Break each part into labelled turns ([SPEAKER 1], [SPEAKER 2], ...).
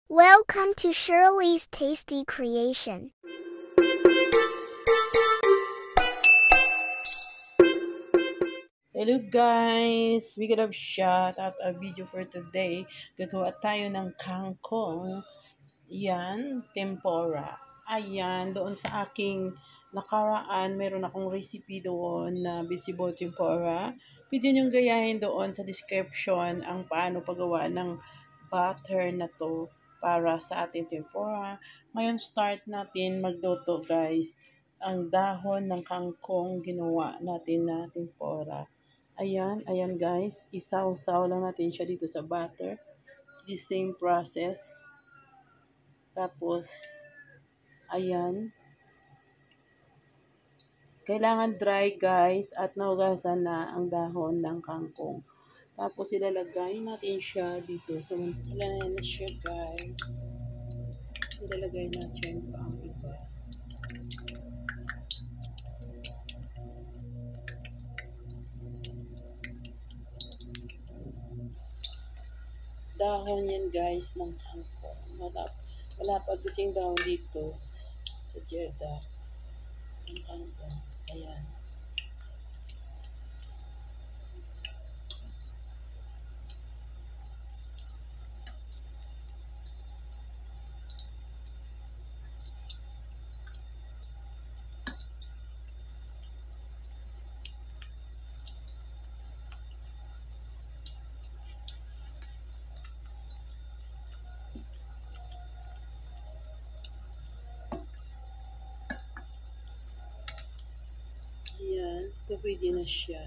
[SPEAKER 1] Welcome to Shirley's Tasty Creation.
[SPEAKER 2] Hello guys! We could have shot out our video for today. Gagawa tayo ng kangkong. Yan, tempura. Ayan, doon sa aking nakaraan, meron akong recipe doon na vegetable tempura. Pwede niyong gayahin doon sa description ang paano paggawa ng butter na to para sa ating tempura. Ngayon, start natin magluto guys. Ang dahon ng kangkong ginawa natin na tempura. Ayan, ayan guys, isaw-saw lang natin siya dito sa butter. The same process. Tapos, ayan. Kailangan dry guys at nahugasan na ang dahon ng kangkong. Tapos ilalagay natin siya dito. So, ilalagay na siya guys. Ilalagay natin pa ang iba. Dahon yan guys ng kangkong. Wala pa kasing dahon dito sa Jeddah. Ang kangkong. Ayan. Ayan. Ito pwede na siya.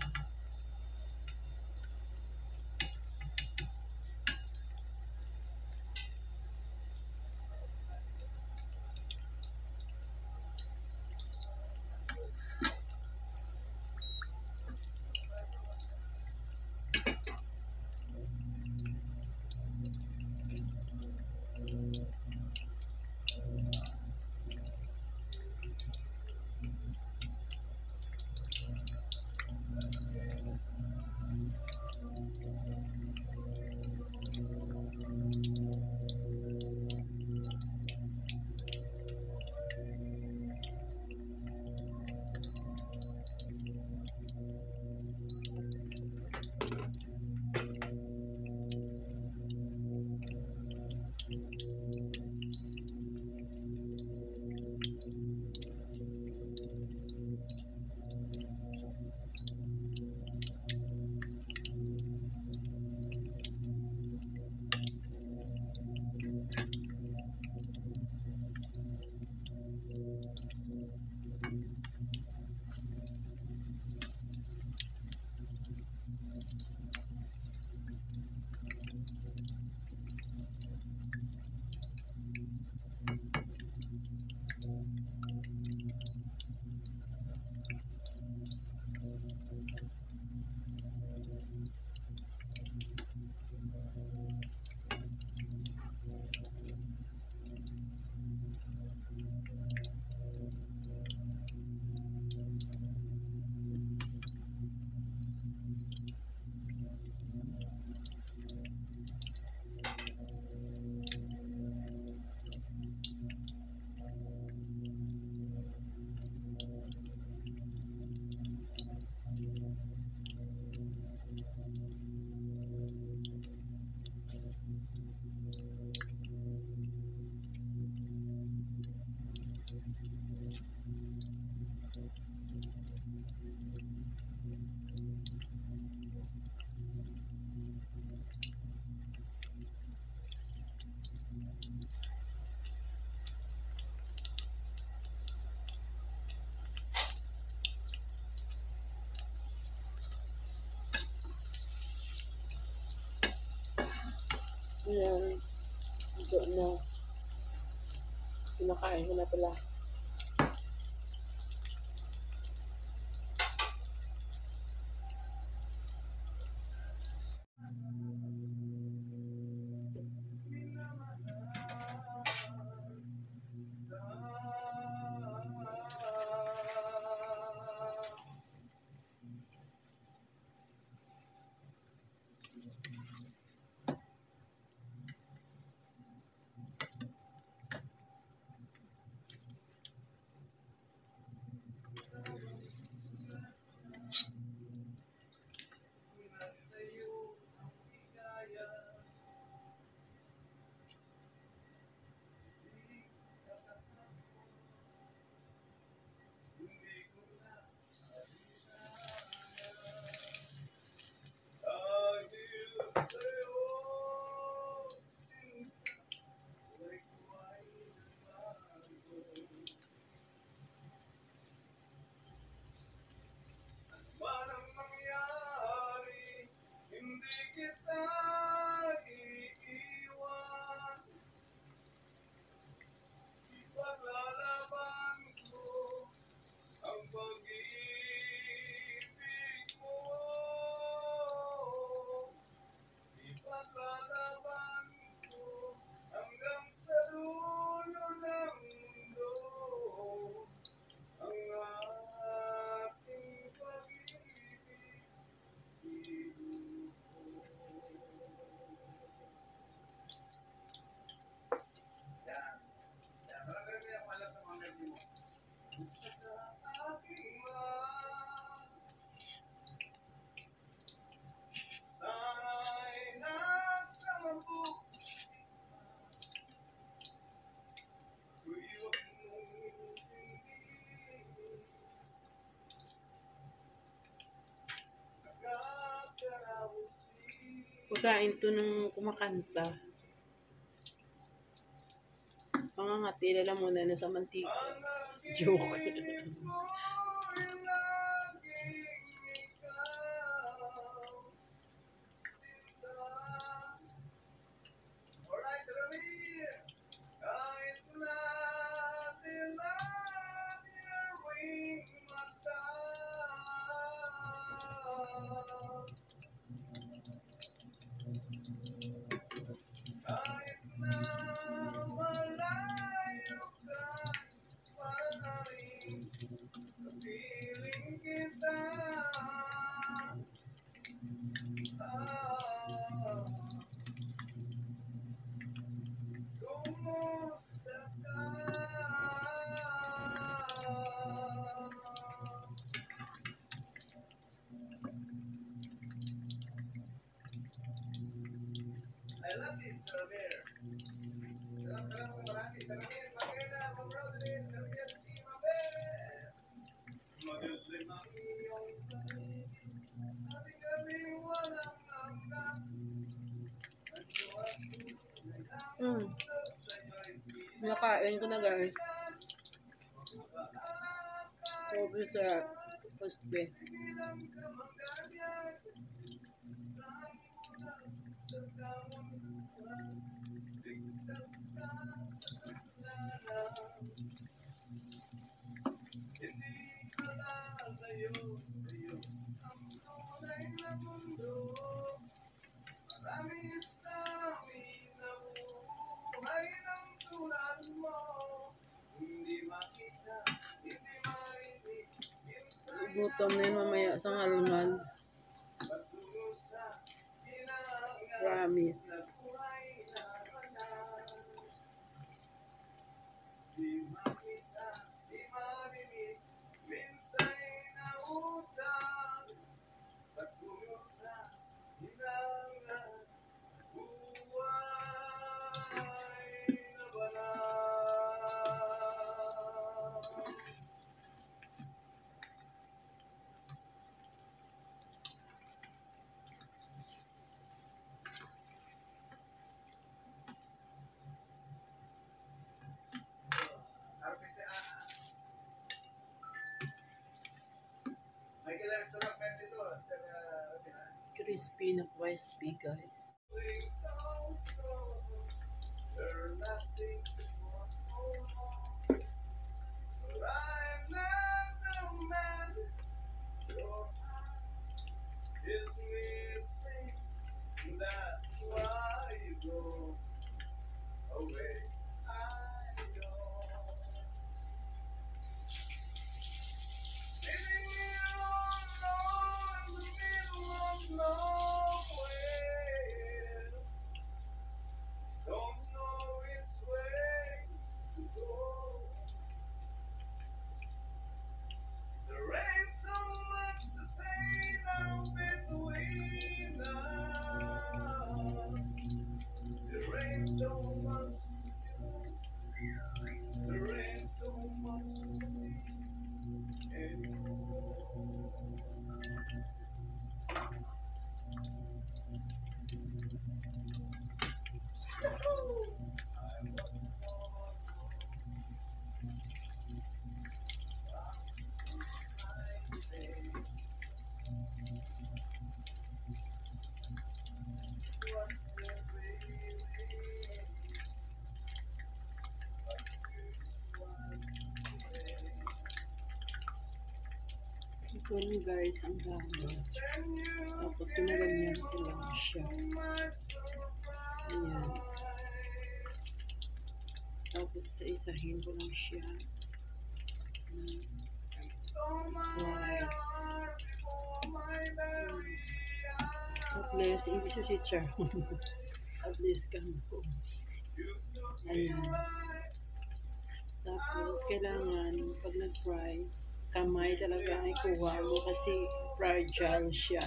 [SPEAKER 2] Ayan. Ito na. Pinakain ko na pala. pagkain to ng kumakanta. Pangangati lang muna na sa mantika. Joke.
[SPEAKER 3] I love this Salamir. Salam po marami. Salamir, Magdalena, Mabrodrin, Salamir, Tima Beres. Magaling ang iyong paligid. Gabi-gabi walang hanggan.
[SPEAKER 2] Nakain ko na guys. Sobrang sarap. Poste. Gutom na yun mamaya sa ngalungal. Promise. Crispy na crispy guys.
[SPEAKER 3] That's why you go away. I know. Sitting here all alone in the middle of nowhere. Don't know which way to go. The rain's so much the same now between us. The rain's so much to you. The rain's so much to me.
[SPEAKER 2] Ito lang guys ang gamit. Tapos ginaganyan ko lang siya. Ayan. Tapos isa-isahin ko lang siya. Slide. At least, hindi siya si Charm. At least kampo. Ayan. Tapos, kailangan, pag nag-fry, kamay talaga ay kuha mo kasi fragile siya.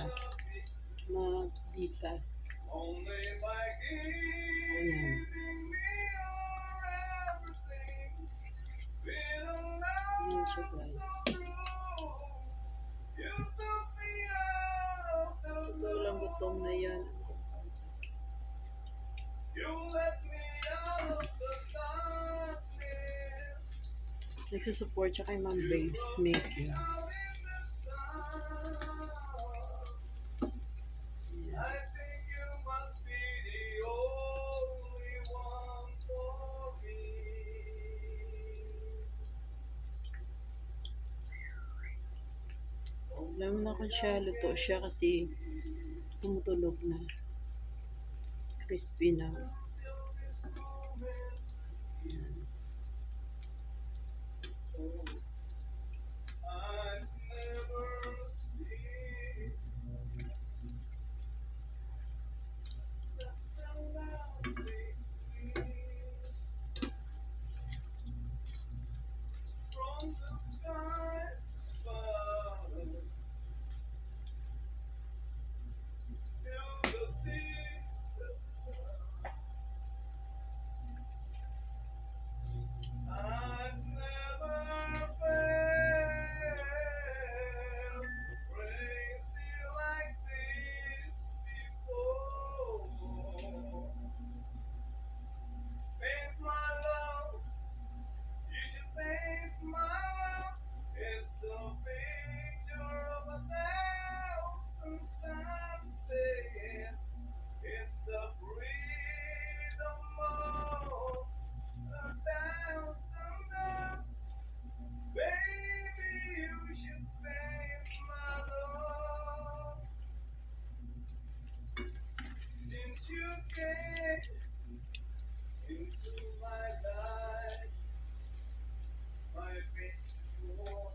[SPEAKER 2] Mabitas. Ayan. Ayan siya guys. Ito lang butong na yan. nagsusupport siya kay Ma'am Babes Making.
[SPEAKER 3] I think you must be the only one for me.
[SPEAKER 2] Alam mo na kung siya, luto siya kasi tumutulog na. Crispy na.
[SPEAKER 3] I've never seen such a lovely from the skies above to the deepest love. I've never felt crazy like this before. Paint my love, you should paint my love. It's the picture of a thousand sunsets. It's the freedom of a thousand doves. Baby, you should paint my love. Since you came into my life, my face is warm,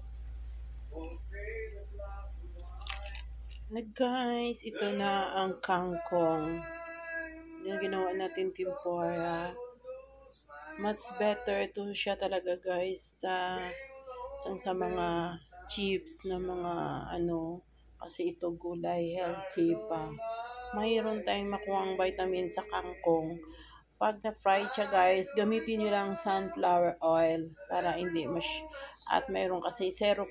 [SPEAKER 3] all faded black and white.
[SPEAKER 2] Guys, ito na ang kangkong. Yung ginawa natin tempura. Much better to siya talaga guys sa mga chips na mga ano, kasi ito gulay, healthy pa. Mayroon tayong makuhang vitamin sa kangkong. Pag na-fry siya guys, gamitin nyo lang sunflower oil para hindi at mayroon kasi 0%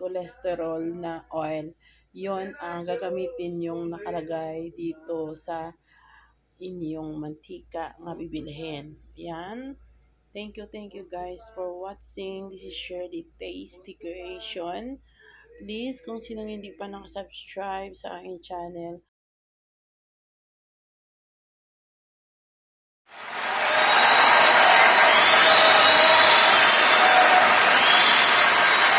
[SPEAKER 2] cholesterol na oil. Yon ang gagamitin yung nakalagay dito sa inyong mantika nga bibilhin. Yan. Thank you guys for watching. This is Shirley Tasty Creation. Please, kung sinong hindi pa nakasubscribe sa aking channel,